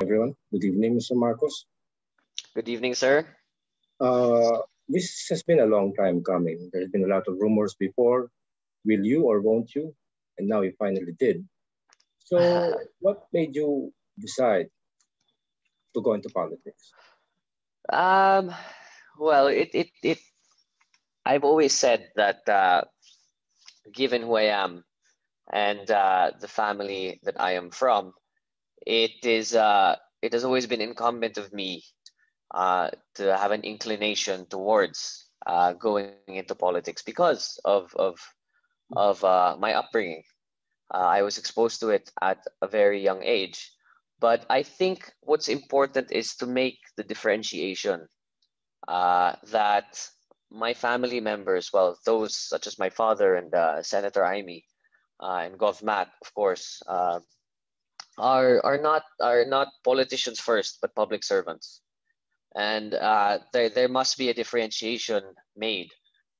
Everyone, good evening, Mr. Marcos. Good evening, sir. This has been a long time coming. There's been a lot of rumors before. Will you or won't you? And now you finally did. So, what made you decide to go into politics? um, well, I've always said that given who I am and the family that I am from, it has always been incumbent of me to have an inclination towards going into politics because of my upbringing. I was exposed to it at a very young age. But I think what's important is to make the differentiation that my family members, well, those such as my father and Senator Amy and Gov Matt, of course, are not politicians first, but public servants. And there must be a differentiation made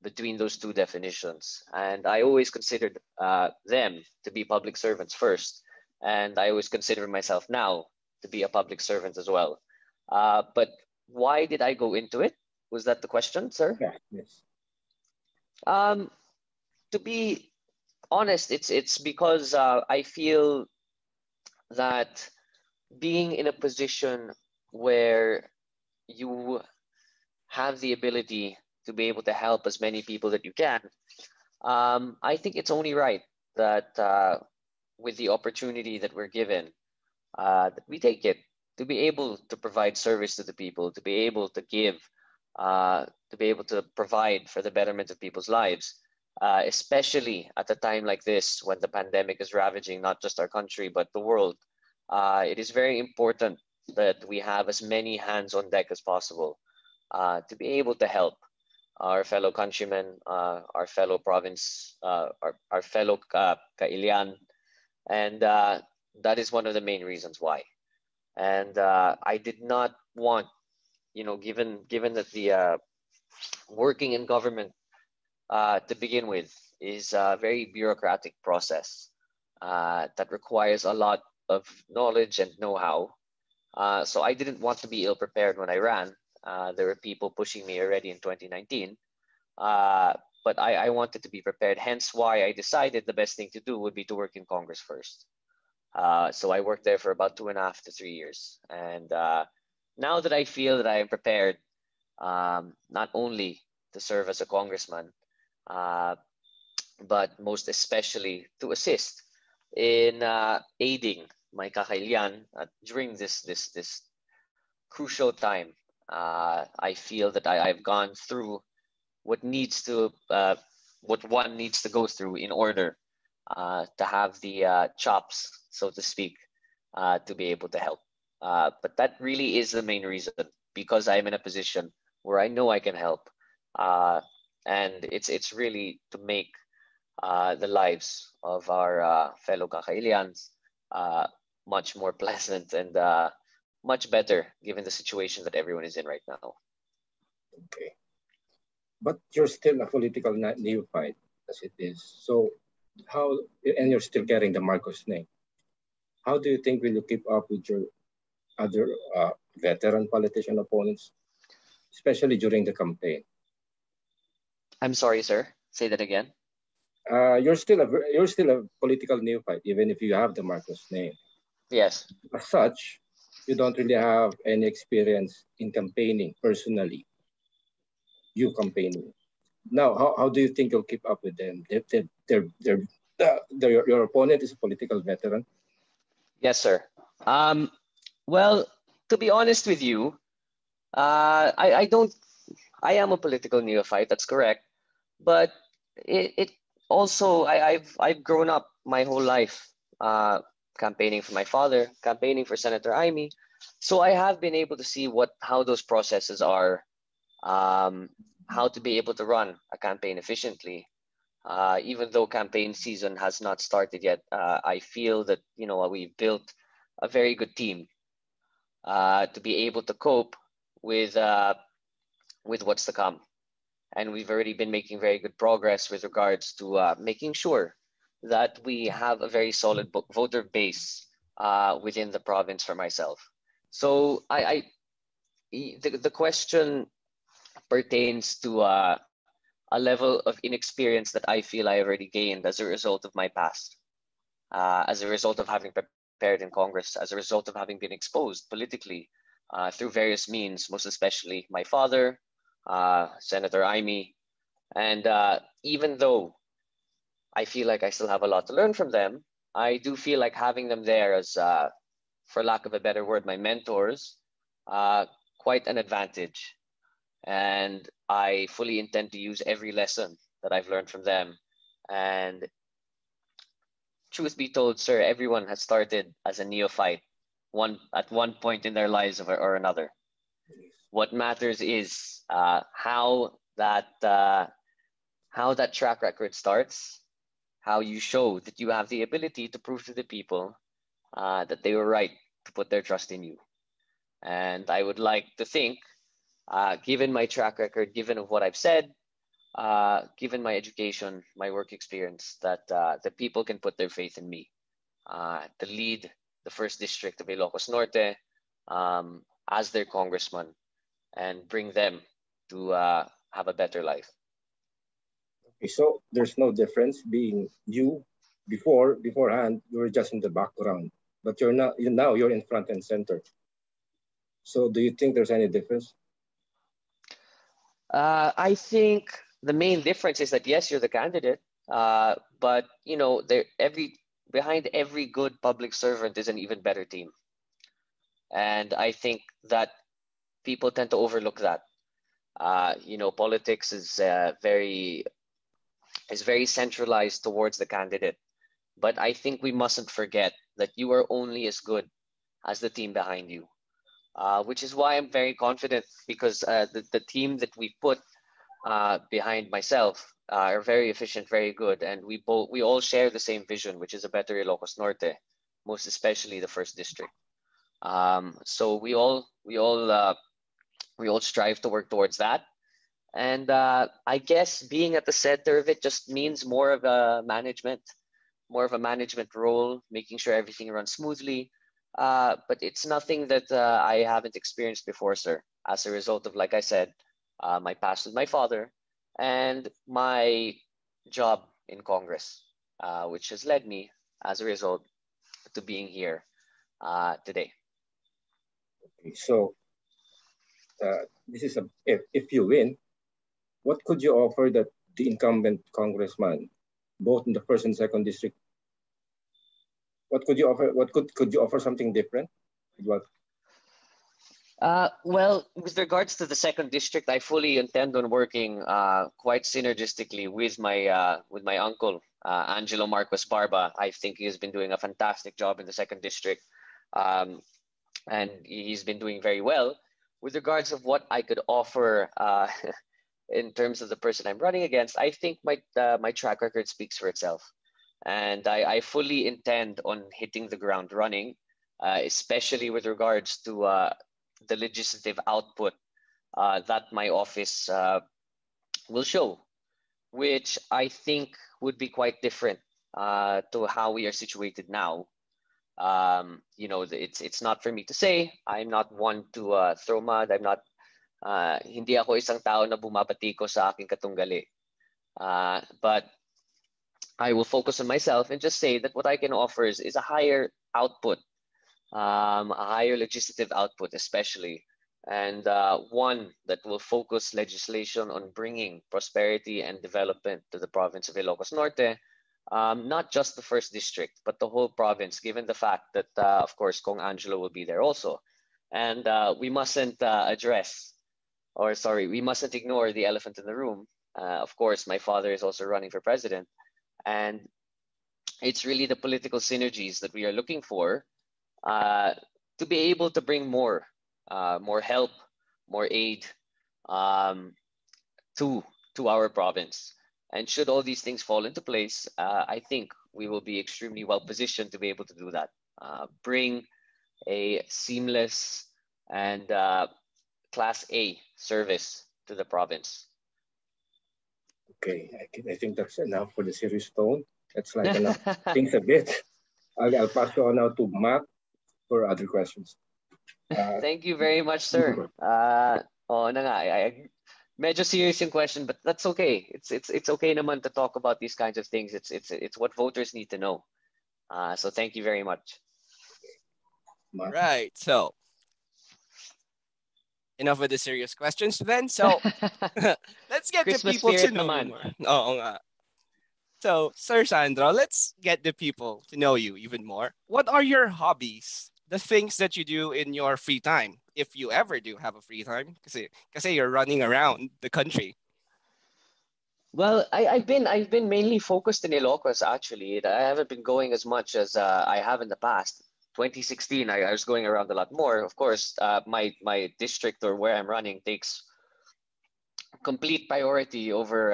between those two definitions. And I always considered them to be public servants first. And I always consider myself now to be a public servant as well. But why did I go into it? Was that the question, sir? Yeah, yes. To be honest, it's because I feel that being in a position where you have the ability to be able to help as many people that you can, I think it's only right that with the opportunity that we're given, that we take it to be able to provide service to the people, to be able to give, to be able to provide for the betterment of people's lives, especially at a time like this when the pandemic is ravaging not just our country, but the world. It is very important that we have as many hands on deck as possible to be able to help our fellow countrymen, our fellow province, our fellow Kailian, and that is one of the main reasons why. And I did not want, given that the working in government to begin with is a very bureaucratic process that requires a lot of knowledge and know-how. So I didn't want to be ill-prepared when I ran. There were people pushing me already in 2019. But I wanted to be prepared, hence why I decided the best thing to do would be to work in Congress first. So I worked there for about 2.5 to 3 years. And now that I feel that I am prepared, not only to serve as a congressman, but most especially to assist in aiding my kakailian during this crucial time. I feel that I've gone through what one needs to go through in order to have the chops, so to speak, to be able to help. But that really is the main reason, because I'm in a position where I know I can help, and it's really to make the lives of our fellow kakailians much more pleasant and much better given the situation that everyone is in right now. Okay. But you're still a political neophyte, as it is. So and you're still carrying the Marcos name. How do you think will you keep up with your other veteran politician opponents, especially during the campaign? I'm sorry, sir. Say that again. You're still a political neophyte, even if you have the Marcos name. Yes. As such, you don't really have any experience in campaigning personally. You campaigning. Now, how do you think you'll keep up with them? Your opponent is a political veteran. Yes, sir. Well, to be honest with you, I am a political neophyte. That's correct, but it also I've grown up my whole life campaigning for my father, campaigning for Senator Amy, so I have been able to see how those processes are, how to be able to run a campaign efficiently. Even though campaign season has not started yet, I feel that we've built a very good team to be able to cope with what's to come, and we've already been making very good progress with regards to making sure that we have a very solid voter base within the province for myself. So the question pertains to a level of inexperience that I feel I already gained as a result of my past, as a result of having prepared in Congress, as a result of having been exposed politically through various means, most especially my father, Senator Amy. And even though I feel like I still have a lot to learn from them, I do feel like having them there as, for lack of a better word, my mentors, quite an advantage. And I fully intend to use every lesson that I've learned from them. And truth be told, sir, everyone has started as a neophyte at one point in their lives or another. What matters is how that track record starts, how you show that you have the ability to prove to the people that they were right to put their trust in you. And I would like to think, given my track record, given of what I've said, given my education, my work experience, that the people can put their faith in me to lead the first district of Ilocos Norte as their congressman and bring them to have a better life. Okay, so there's no difference being you beforehand, you were just in the background, but now you're in front and center. So do you think there's any difference? I think the main difference is that yes, you're the candidate, but you know, behind every good public servant is an even better team, and I think that people tend to overlook that. You know, politics is very centralized towards the candidate, but I think we mustn't forget that you are only as good as the team behind you. Which is why I'm very confident, because the team that we put behind myself are very efficient, very good, and we all share the same vision, which is a better Ilocos Norte, most especially the first district. So we all strive to work towards that, and I guess being at the center of it just means more of a management role, making sure everything runs smoothly. But it's nothing that I haven't experienced before, sir, as a result of, like I said, my past with my father and my job in Congress, which has led me, as a result, to being here today. Okay, so this is if you win, what could you offer that the incumbent congressman, both in the first and second district, what could you offer? Could you offer something different? What? Well, with regards to the second district, I fully intend on working quite synergistically with my uncle, Angelo Marcos Barba. I think he has been doing a fantastic job in the second district, and he's been doing very well. With regards of what I could offer in terms of the person I'm running against, I think my track record speaks for itself. And I fully intend on hitting the ground running, especially with regards to the legislative output that my office will show, which I think would be quite different to how we are situated now. You know, it's not for me to say. I'm not one to throw mud. I'm not, hindi ako isang tao na bumabati ko sa aking katunggali. But I will focus on myself and just say that what I can offer is a higher output, a higher legislative output, especially, and one that will focus legislation on bringing prosperity and development to the province of Ilocos Norte, not just the first district, but the whole province, given the fact that, of course, Kong Angelo will be there also. And we mustn't we mustn't ignore the elephant in the room. Of course, my father is also running for president. And it's really the political synergies that we are looking for to be able to bring more help, more aid to our province. And should all these things fall into place, I think we will be extremely well positioned to be able to do that. Bring a seamless and Class A service to the province. Okay, I think that's enough for the serious tone. That's like enough. Things a bit. I'll pass you on now to Matt for other questions. Thank you very much, sir. Oo na nga, medyo serious yung question, but that's okay. It's okay naman to talk about these kinds of things. It's what voters need to know. So thank you very much. Matt. Right. So enough with the serious questions then. So let's get the Christmas people to spirit know you naman. more. Oo nga. So, Sir Sandro, let's get the people to know you even more. What are your hobbies? The things that you do in your free time, if you ever do have a free time, kasi you're running around the country. Well, I've been mainly focused in Ilocos actually. I haven't been going as much as I have in the past. 2016, I was going around a lot more. Of course, my district or where I'm running takes complete priority over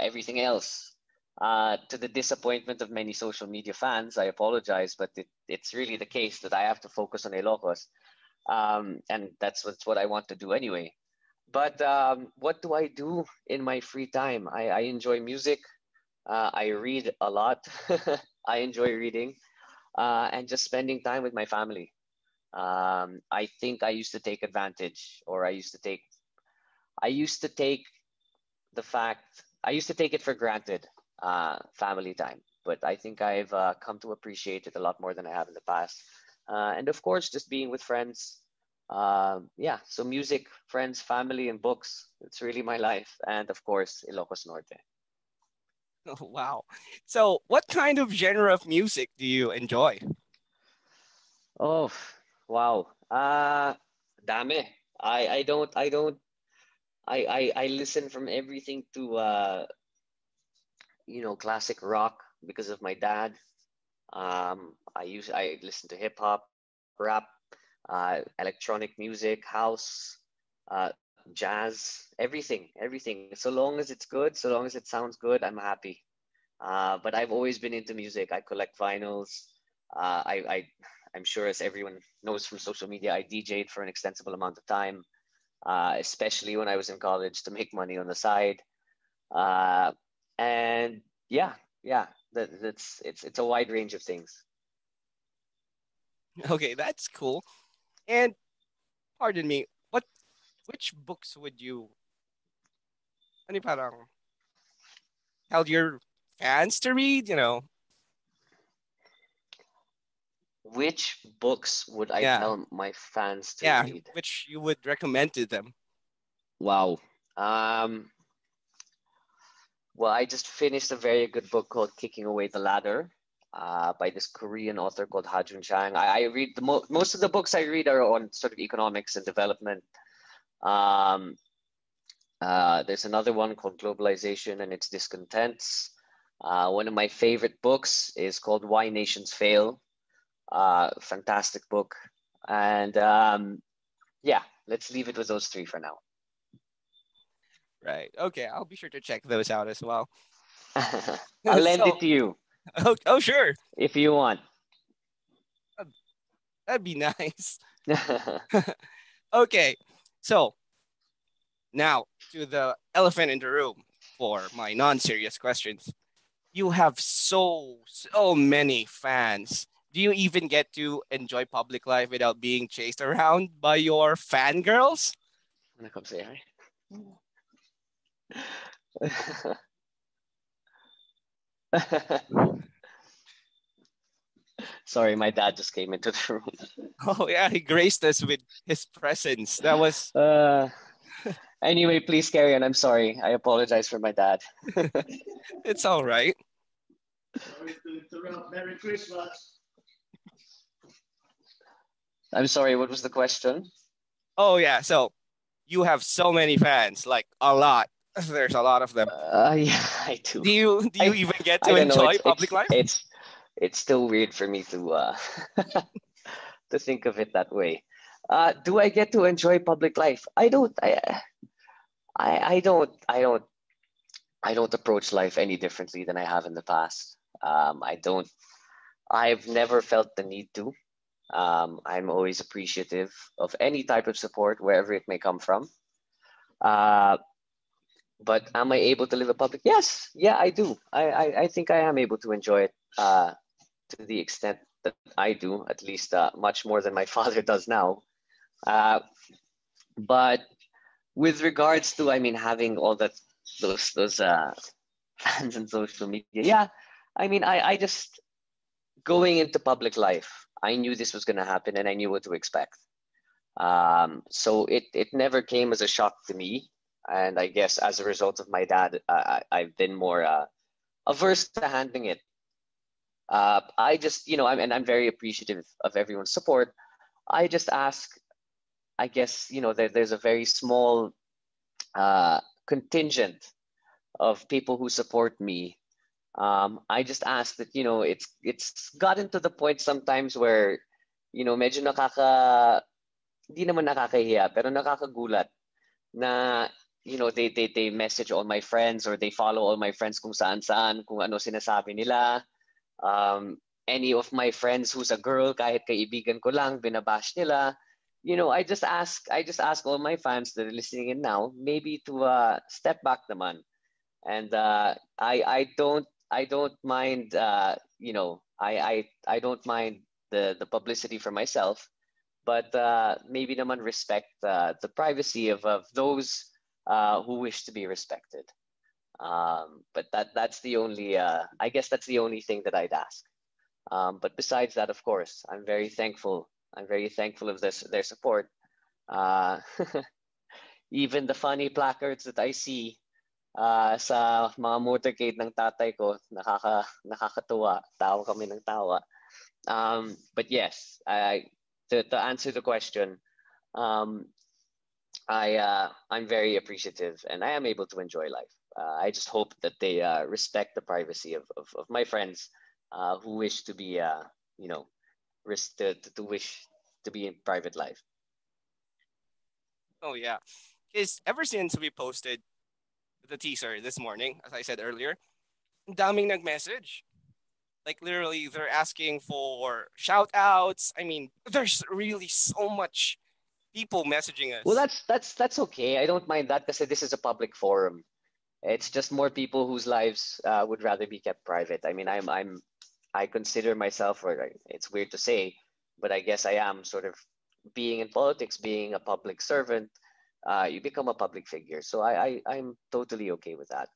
everything else. To the disappointment of many social media fans, I apologize, but it's really the case that I have to focus on Ilocos, and that's what I want to do anyway. But what do I do in my free time? I enjoy music. I read a lot. I enjoy reading and just spending time with my family. I think I used to take advantage, or I used to take the fact, I used to take it for granted, family time. But I think I've come to appreciate it a lot more than I have in the past. And of course, just being with friends. Yeah, so music, friends, family, and books. It's really my life. And of course, Ilocos Norte. Oh, wow. So, what kind of genre of music do you enjoy? Oh, wow. Dame. I listen from everything to classic rock because of my dad. I listen to hip hop, rap, electronic music, house, jazz, everything. So long as it's good, so long as it sounds good, I'm happy. But I've always been into music. I collect vinyls. I'm sure, as everyone knows from social media, I DJ'd for an extensive amount of time, especially when I was in college to make money on the side. And yeah, it's a wide range of things. Okay, that's cool. And pardon me, which books would you ano parang tell your fans to read, Which books would I Yeah. tell my fans to Yeah, read? which you would recommend to them. Wow. Well, I just finished a very good book called Kicking Away the Ladder, by this Korean author called Ha-Jun Chang. I read most of the books I read are on sort of economics and development. Um, there's another one called Globalization and Its Discontents. One of my favorite books is called Why Nations Fail. Fantastic book. And yeah, let's leave it with those three for now. Right. Okay, I'll be sure to check those out as well. I'll lend So- it to you Oh, sure. if you want. That'd be nice. Okay, so now to the elephant in the room for my non-serious questions. You have so many fans. Do you even get to enjoy public life without being chased around by your fangirls? Wanna come say hi? Sorry, my dad just came into the room. Oh yeah, he graced us with his presence. That was Anyway, please carry on. I'm sorry. I apologize for my dad. it's all right. Sorry to interrupt. Merry Christmas. I'm sorry, what was the question? Oh yeah, so you have so many fans, like a lot. There's a lot of them. Yeah, I do. Do you I- even get I to don't know. enjoy public life? It's still weird for me to to think of it that way. Do I get to enjoy public life? I don't. I don't. I don't approach life any differently than I have in the past. I don't. I've never felt the need to. I'm always appreciative of any type of support, wherever it may come from. But am I able to live a public? Yes, yeah, I do. I think I am able to enjoy it to the extent that I do, at least much more than my father does now. But with regards to, I mean, having all those fans on social media, yeah, I mean, I just going into public life, I knew this was going to happen and I knew what to expect. So it never came as a shock to me. And I guess as a result of my dad, I've been more averse to handling it. I just, I'm very appreciative of everyone's support. I just ask, I guess, there's a very small contingent of people who support me. I just ask that, it's gotten to the point sometimes where, medyo di naman nakakahiya, pero nakakagulat na, they message all my friends or they follow all my friends kung saan, kung ano sinasabi nila. Any of my friends who's a girl, kahit kaibigan ko lang, binabash nila. I just ask all my fans that are listening in now, maybe to step back naman. And I don't mind I don't mind the publicity for myself, but maybe naman respect the privacy of those who wish to be respected. But that's the only I guess that's the only thing that I'd ask. But besides that, of course, I'm very thankful of their support. Even the funny placards that I see sa mga motorcade ng tatay ko, nakakatuwa. Tawa kami ng tawa. But yes, to answer the question, I'm very appreciative and I am able to enjoy life. I just hope that they respect the privacy of my friends who wish to be, to wish to be in private life. Oh yeah, because ever since we posted the teaser this morning, as I said earlier, ang daming nag-message. Like literally, they're asking for shout outs. I mean, there's really so much people messaging us. Well, that's okay. I don't mind that because this is a public forum. It's just more people whose lives would rather be kept private. I mean, I consider myself, or it's weird to say, but I guess I am sort of being in politics, being a public servant. You become a public figure, so I'm totally okay with that,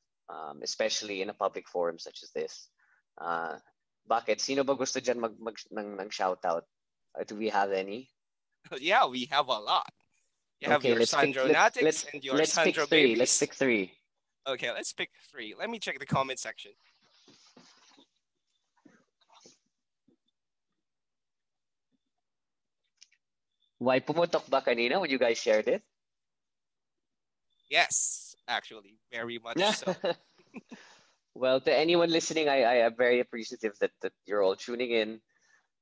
especially in a public forum such as this. Bakit? Sino ba gusto dyan ng shoutout? Do we have any? Yeah, we have a lot. You have your Sandronatics and your Sandro babies. Let's pick three. Okay, let's pick three. Let me check the comment section. Why pumutok ba kanina when you guys shared it? Yes, actually, very much so. Well, to anyone listening, I am very appreciative that you're all tuning in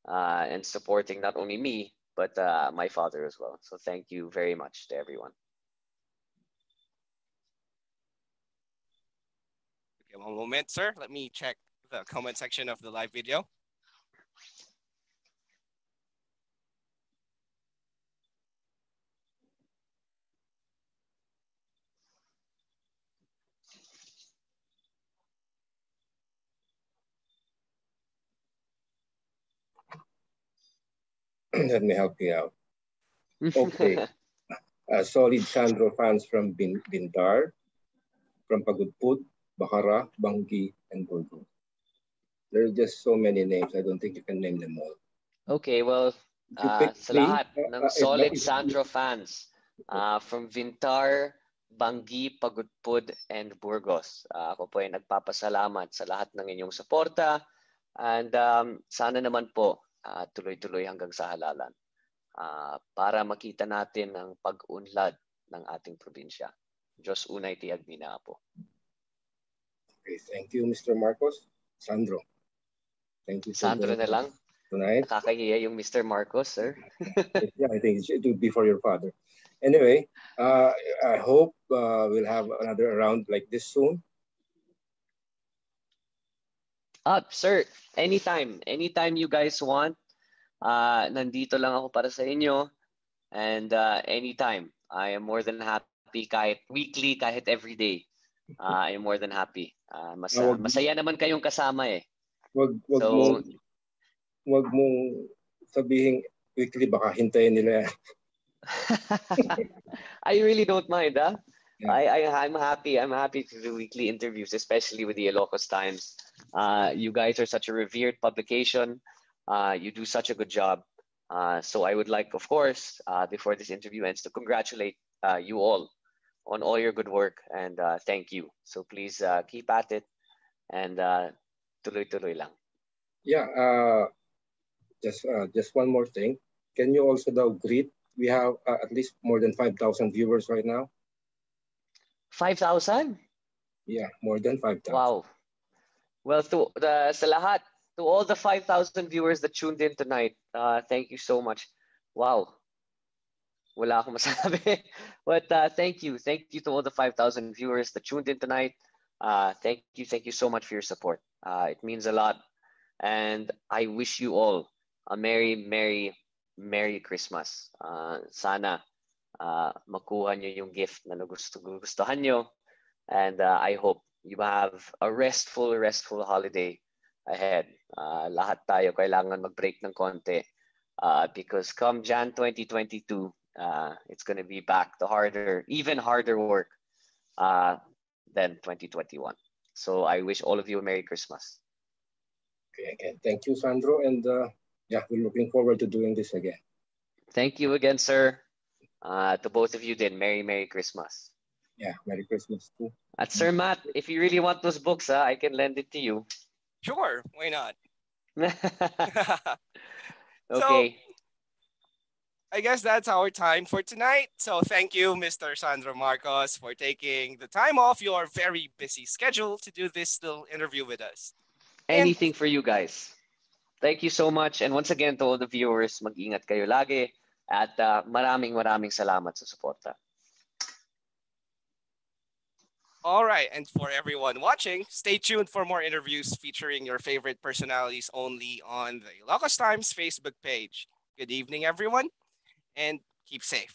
and supporting not only me, but my father as well. So thank you very much to everyone. Okay, one moment, sir. Let me check the comment section of the live video. Let me help you out. Okay. Solid Sandro fans from Bintar, from Pagudpud, Bacara, Bangi, and Burgos. There are just so many names. I don't think you can name them all. Okay, well, sa lahat ng solid Sandro fans from Bintar, Bangi, Pagudpud, and Burgos. Ako po ay nagpapasalamat sa lahat ng inyong suporta and sana naman po tuloy-tuloy hanggang sa halalan para makita natin ang pag-unlad ng ating probinsya. Diyos unay tiyag mina po. Okay, thank you, Mr. Marcos. Sandro. Thank you. Sandro na lang. Tonight. Nakakahiya yung Mr. Marcos, sir. Yeah, I think it would be for your father. Anyway, I hope we'll have another round like this soon. Sir, anytime you guys want, nandito lang ako para sa inyo, and anytime I am more than happy, kahit weekly, kahit every day. I am more than happy. Masaya naman kayong kasama eh. Wag So mong sabihin weekly, baka hintayin nila yan. I really don't mind, huh? Yeah. I'm happy. I'm happy to do weekly interviews, especially with the Ilocos Times. You guys are such a revered publication. You do such a good job. So I would like, of course, before this interview ends, to congratulate you all on all your good work and thank you. So please keep at it and tuloy-tuloy lang. Yeah, just one more thing. Can you also now greet? We have at least more than 5,000 viewers right now. 5,000? Yeah, more than 5,000. Wow. Well, sa lahat, to all the 5,000 viewers that tuned in tonight, thank you so much. Wow. Wala akong masabi. But thank you. Thank you to all the 5,000 viewers that tuned in tonight. Thank you so much for your support. It means a lot. And I wish you all a Merry, Merry, Merry Christmas. Sana makuha nyo yung gift na gustuhan nyo. And I hope you have a restful holiday ahead. Lahat tayo kailangan mag-break ng konti. Because come Jan 2022, it's going to be back to even harder work than 2021. So I wish all of you a Merry Christmas. Okay, again, thank you, Sandro. And yeah, we're looking forward to doing this again. Thank you again, sir. To both of you, then Merry Christmas. Yeah, Merry Christmas too. At Sir Matt, if you really want those books, I can lend it to you. Sure, why not? Okay. So, I guess that's our time for tonight. So thank you, Mr. Sandro Marcos, for taking the time off your very busy schedule to do this little interview with us. Anything for you guys. Thank you so much. And once again, to all the viewers, mag-ingat kayo lagi. At maraming salamat sa suporta. All right, and for everyone watching, stay tuned for more interviews featuring your favorite personalities only on the Ilocos Times Facebook page. Good evening, everyone, and keep safe.